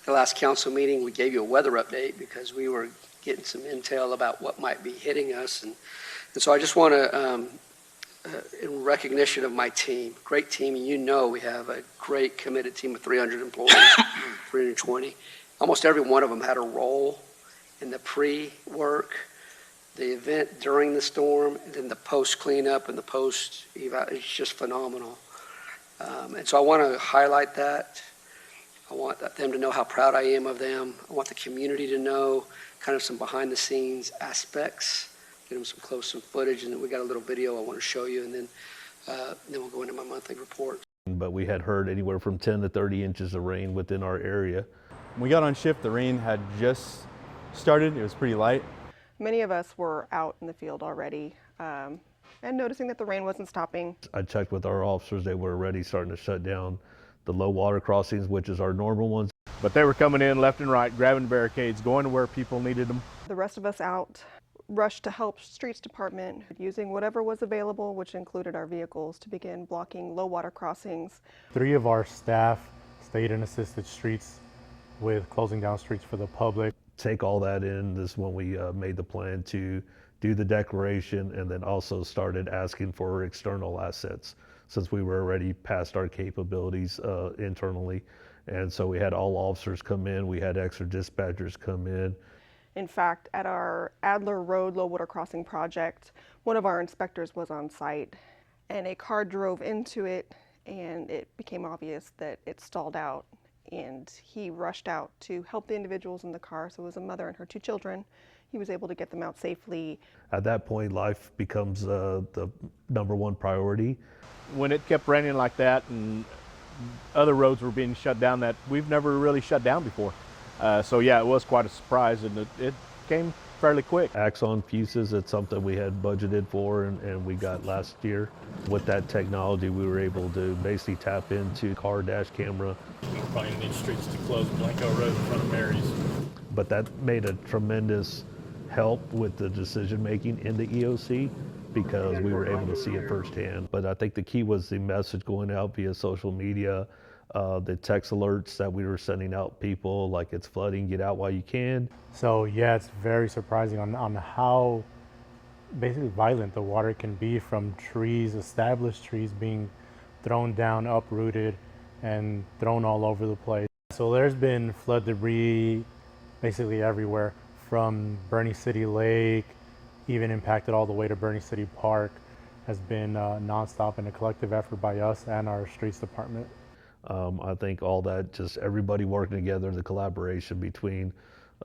the last council meeting, we gave you a weather update because we were getting some intel about what might be hitting us. And so I just want to, in recognition of my team, great team, and you know we have a great committed team of 300 employees, 320. Almost every one of them had a role in the pre-work, the event during the storm, and then the post-cleanup and the post-eval. It's just phenomenal. And so I want to highlight that. I want them to know how proud I am of them. I want the community to know kind of some behind-the-scenes aspects, get them some close-up footage, and then we got a little video I want to show you, and then we'll go into my monthly report. But we had heard anywhere from 10 to 30 inches of rain within our area. When we got on shift, the rain had just started. It was pretty light. Many of us were out in the field already and noticing that the rain wasn't stopping. I checked with our officers. They were already starting to shut down the low water crossings, which is our normal ones. But they were coming in left and right, grabbing barricades, going to where people needed them. The rest of us out rushed to help Streets Department using whatever was available, which included our vehicles, to begin blocking low water crossings. 3 of our staff stayed and assisted streets with closing down streets for the public. Take all that in. This is when we made the plan to do the declaration, and then also started asking for external assets since we were already past our capabilities internally. And so we had all officers come in, we had extra dispatchers come in. In fact, at our Adler Road low water crossing project, one of our inspectors was on site and a car drove into it, and it became obvious that it stalled out, and he rushed out to help the individuals in the car. So it was a mother and her 2 children. He was able to get them out safely. At that point, life becomes the #1 priority. When it kept raining like that and other roads were being shut down that we've never really shut down before. So yeah, it was quite a surprise, and it came fairly quick. Axon fuses, it's something we had budgeted for and we got last year. With that technology, we were able to basically tap into car dash camera. We're probably gonna need streets to close Blanco Road in front of Mary's. But that made a tremendous help with the decision making in the EOC because we were able to see it firsthand. But I think the key was the message going out via social media, the text alerts that we were sending out people, like it's flooding, get out while you can. So yeah, it's very surprising on how basically violent the water can be from trees, established trees being thrown down, uprooted, and thrown all over the place. So there's been flood debris basically everywhere, from Boerne City Lake, even impacted all the way to Boerne City Park, has been nonstop and a collective effort by us and our streets department. I think all that, just everybody working together, the collaboration between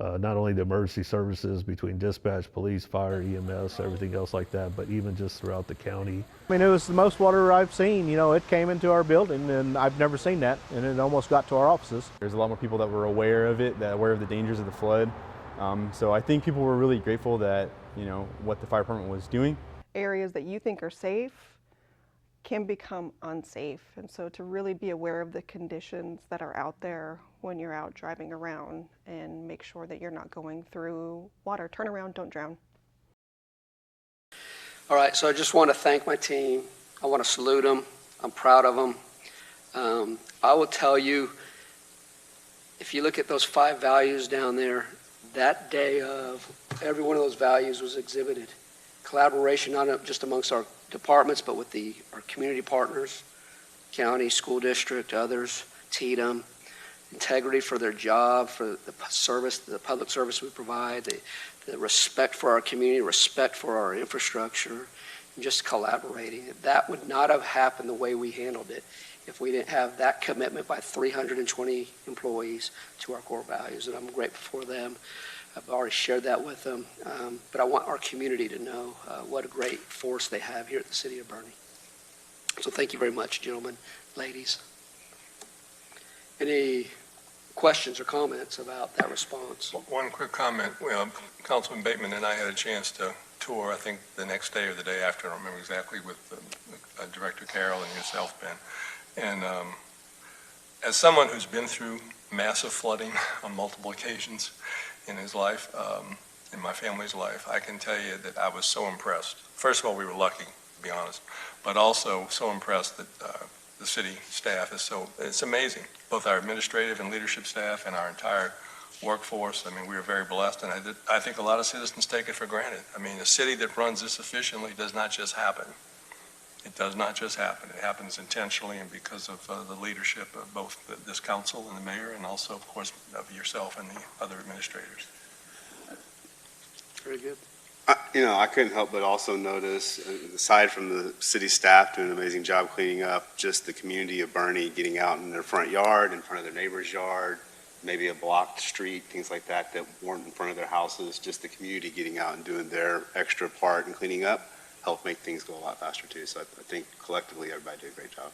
not only the emergency services, between dispatch, police, fire, EMS, everything else like that, but even just throughout the county. I mean, it was the most water I've seen. You know, it came into our building, and I've never seen that, and it almost got to our offices. There's a lot more people that were aware of it, that aware of the dangers of the flood. So I think people were really grateful that, you know, what the fire department was doing. Areas that you think are safe can become unsafe, and so to really be aware of the conditions that are out there when you're out driving around, and make sure that you're not going through water. Turn around, don't drown. All right, so I just want to thank my team. I want to salute them. I'm proud of them. I will tell you, if you look at those 5 values down there, that day of, every one of those values was exhibited. Collaboration, not just amongst our departments, but with our community partners, county, school district, others, TDM, integrity for their job, for the service, the public service we provide, the respect for our community, respect for our infrastructure, and just collaborating. That would not have happened the way we handled it if we didn't have that commitment by 320 employees to our core values, and I'm grateful for them. I've already shared that with them, but I want our community to know what a great force they have here at the City of Boerne. So thank you very much, gentlemen, ladies. Any questions or comments about that response? One quick comment. Councilman Bateman and I had a chance to tour, I think the next day or the day after, I don't remember exactly, with Director Carroll and yourself, Ben. And as someone who's been through massive flooding on multiple occasions in his life, in my family's life, I can tell you that I was so impressed. First of all, we were lucky, to be honest, but also so impressed that the city staff is it's amazing. Both our administrative and leadership staff and our entire workforce. I mean, we are very blessed, and I think a lot of citizens take it for granted. I mean, a city that runs this efficiently does not just happen. It does not just happen. It happens intentionally and because of the leadership of both this council and the mayor, and also, of course, of yourself and the other administrators. Very good. I couldn't help but also notice, aside from the city staff doing an amazing job cleaning up, just the community of Boerne getting out in their front yard, in front of their neighbor's yard, maybe a blocked street, things like that that weren't in front of their houses. Just the community getting out and doing their extra part and cleaning up helped make things go a lot faster too. So I think collectively everybody did a great job.